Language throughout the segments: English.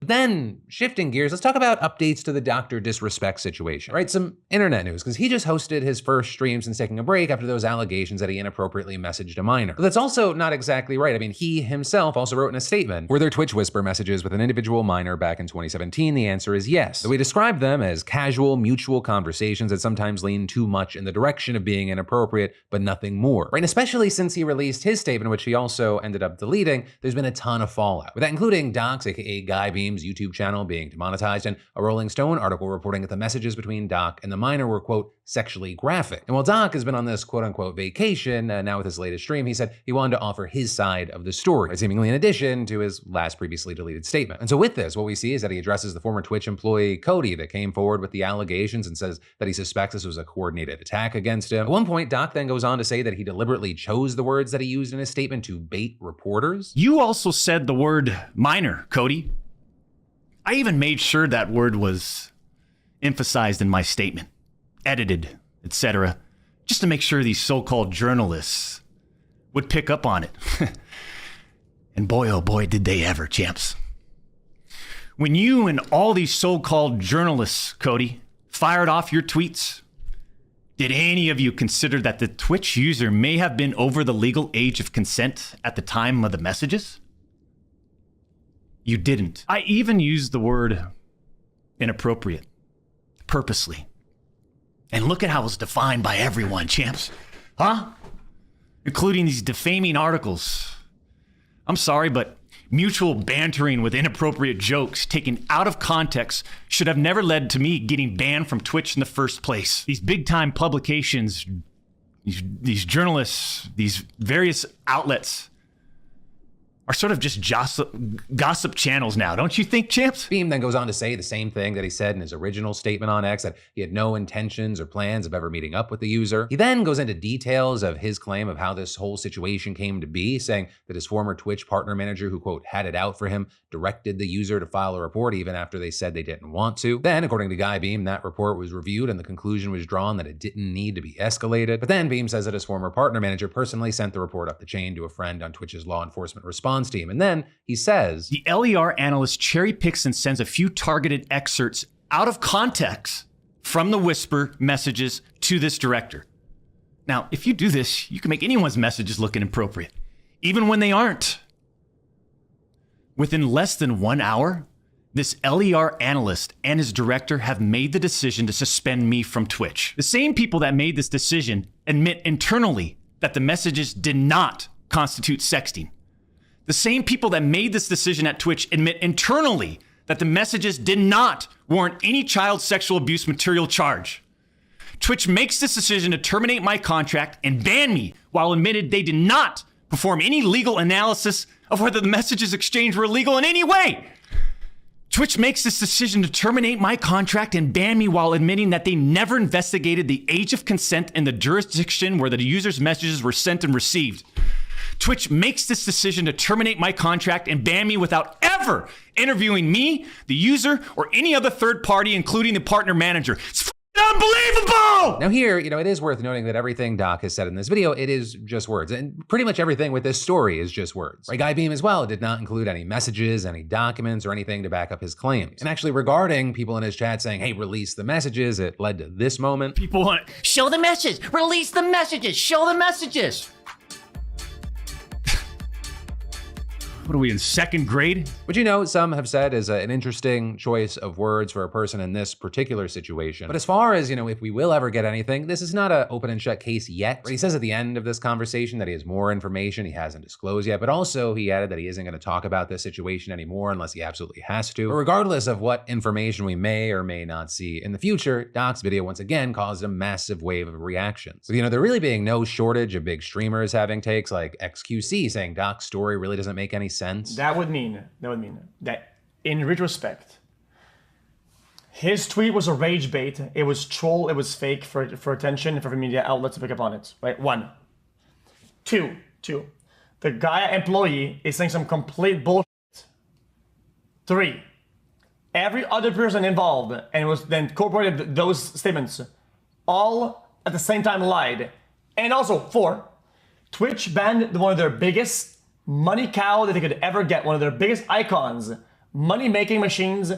Then, shifting gears, let's talk about updates to the Dr. Disrespect situation. Right, some internet news, because he just hosted his first stream since taking a break after those allegations that he inappropriately messaged a minor. But that's also not exactly right. I mean, he himself also wrote in a statement, were there Twitch whisper messages with an individual minor back in 2017? The answer is yes. So we described them as casual, mutual conversations that sometimes lean too much in the direction of being inappropriate, but nothing more. Right, and especially since he released his statement, which he also ended up deleting, there's been a ton of fallout. With that including Doc's, aka Guy Beam's YouTube channel being demonetized, and a Rolling Stone article reporting that the messages between Doc and the minor were, quote, sexually graphic. And while Doc has been on this quote-unquote vacation, now with his latest stream, he said he wanted to offer his side of the story, seemingly in addition to his last previously deleted statement. And so with this, what we see is that he addresses the former Twitch employee, Cody, that came forward with the allegations and says that he suspects this was a coordinated attack against him. At one point, Doc then goes on to say that he deliberately chose the words that he used in his statement to bait reporters. You also said the word minor, Cody. I even made sure that word was emphasized in my statement, edited, etc., just to make sure these so-called journalists would pick up on it. And boy, oh boy, did they ever, champs. When you and all these so-called journalists, Cody, fired off your tweets, did any of you consider that the Twitch user may have been over the legal age of consent at the time of the messages? You didn't. I even used the word inappropriate, purposely. And look at how it's defined by everyone, champs. Huh? Including these defaming articles. I'm sorry, but mutual bantering with inappropriate jokes taken out of context should have never led to me getting banned from Twitch in the first place. These big-time publications, these journalists, these various outlets are sort of just gossip channels now, don't you think, champs? Beam then goes on to say the same thing that he said in his original statement on X, that he had no intentions or plans of ever meeting up with the user. He then goes into details of his claim of how this whole situation came to be, saying that his former Twitch partner manager, who, quote, had it out for him, directed the user to file a report even after they said they didn't want to. Then, according to Guy Beam, that report was reviewed and the conclusion was drawn that it didn't need to be escalated. But then Beam says that his former partner manager personally sent the report up the chain to a friend on Twitch's law enforcement response team. And then he says, the LER analyst cherry picks and sends a few targeted excerpts out of context from the whisper messages to this director. Now, if you do this, you can make anyone's messages look inappropriate, even when they aren't. Within less than 1 hour, this LER analyst and his director have made the decision to suspend me from Twitch. The same people that made this decision admit internally that the messages did not constitute sexting. The same people that made this decision at Twitch admit internally that the messages did not warrant any child sexual abuse material charge. Twitch makes this decision to terminate my contract and ban me while admitted they did not perform any legal analysis of whether the messages exchanged were illegal in any way. Twitch makes this decision to terminate my contract and ban me while admitting that they never investigated the age of consent in the jurisdiction where the user's messages were sent and received. Twitch makes this decision to terminate my contract and ban me without ever interviewing me, the user, or any other third party, including the partner manager. It's unbelievable! Now here, it is worth noting that everything Doc has said in this video, it is just words. And pretty much everything with this story is just words. Right? Guy Beam as well did not include any messages, any documents, or anything to back up his claims. And actually regarding people in his chat saying, hey, release the messages, it led to this moment. People want to show the message, release the messages, show the messages. What are we in second grade? Which, some have said is an interesting choice of words for a person in this particular situation. But as far as, if we will ever get anything, this is not an open and shut case yet. He says at the end of this conversation that he has more information he hasn't disclosed yet, but also he added that he isn't going to talk about this situation anymore unless he absolutely has to. But regardless of what information we may or may not see in the future, Doc's video once again caused a massive wave of reactions. So, there really being no shortage of big streamers having takes like XQC saying Doc's story really doesn't make any sense. That would mean that in retrospect, his tweet was a rage bait. It was troll. It was fake for attention and for media outlets to pick up on it. Right? 1. 2. The guy employee is saying some complete bullshit. 3. Every other person involved and was then incorporated those statements, all at the same time lied. And also 4. Twitch banned one of their biggest money cow that they could ever get, one of their biggest icons, money-making machines,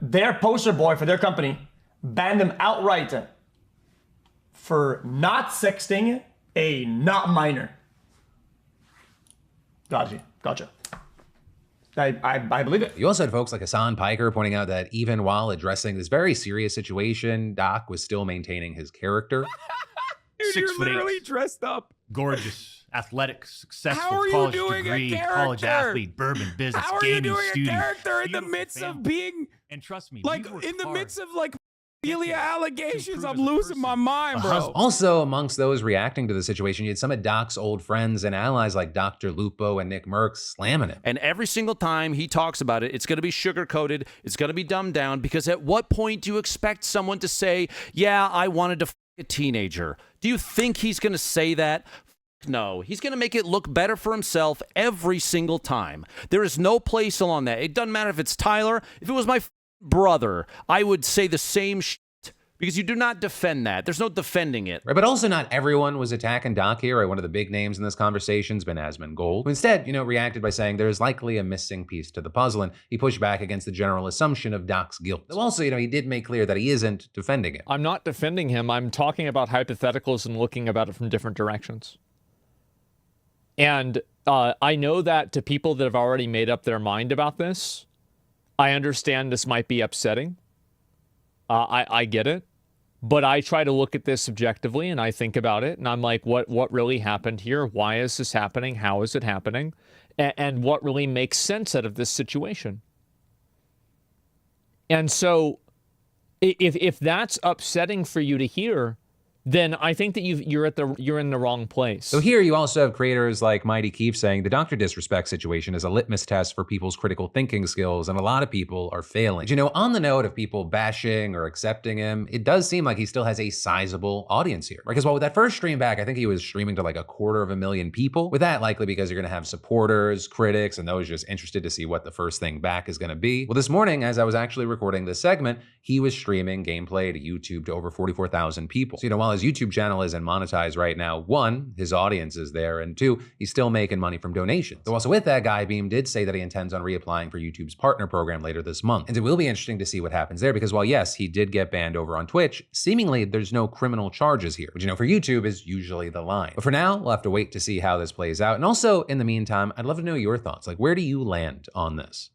their poster boy for their company, banned him outright for not sexting a not minor. Gotcha. I believe it. You also had folks like Hassan Piker pointing out that even while addressing this very serious situation, Doc was still maintaining his character. Dude, you're literally dressed up. Gorgeous, athletic, successful, How are you college doing a degree, character? college athlete, bourbon business, How are you gaming doing student. a character in the beautiful midst family. of being And trust me, like we worked in the hard. midst of like pedophilia allegations? improve I'm as a losing person. my mind, bro. Also, amongst those reacting to the situation, you had some of Doc's old friends and allies like Dr. Lupo and Nick Merckx slamming him. And every single time he talks about it, it's going to be sugar-coated. It's going to be dumbed down, because at what point do you expect someone to say, yeah, I wanted to f a teenager? Do you think he's going to say that? No, he's going to make it look better for himself every single time. There is no place along that. It doesn't matter if it's Tyler. If it was my brother, I would say the same shit, because you do not defend that. There's no defending it. Right, but also not everyone was attacking Doc here. Right? One of the big names in this conversation has been Asmongold, who instead, reacted by saying there's likely a missing piece to the puzzle, and he pushed back against the general assumption of Doc's guilt. Though also, he did make clear that he isn't defending it. I'm not defending him. I'm talking about hypotheticals and looking about it from different directions. And I know that to people that have already made up their mind about this, I understand this might be upsetting. I get it. But I try to look at this objectively, and I think about it, and I'm like, what really happened here? Why is this happening? How is it happening? And what really makes sense out of this situation? And so if that's upsetting for you to hear, then I think that you're in the wrong place. So here you also have creators like Mighty Keef saying the Dr. Disrespect situation is a litmus test for people's critical thinking skills, and a lot of people are failing. On the note of people bashing or accepting him, it does seem like he still has a sizable audience here. Because with that first stream back, I think he was streaming to like 250,000 people. With that, likely because you're gonna have supporters, critics, and those just interested to see what the first thing back is gonna be. Well, this morning, as I was actually recording this segment, he was streaming gameplay to YouTube to over 44,000 people. So, while his YouTube channel isn't monetized right now, one, his audience is there, and two, he's still making money from donations. So also with that, Guy Beam did say that he intends on reapplying for YouTube's partner program later this month. And it will be interesting to see what happens there, because while yes, he did get banned over on Twitch, seemingly there's no criminal charges here, which for YouTube is usually the line. But for now, we'll have to wait to see how this plays out. And also, in the meantime, I'd love to know your thoughts. Like, where do you land on this?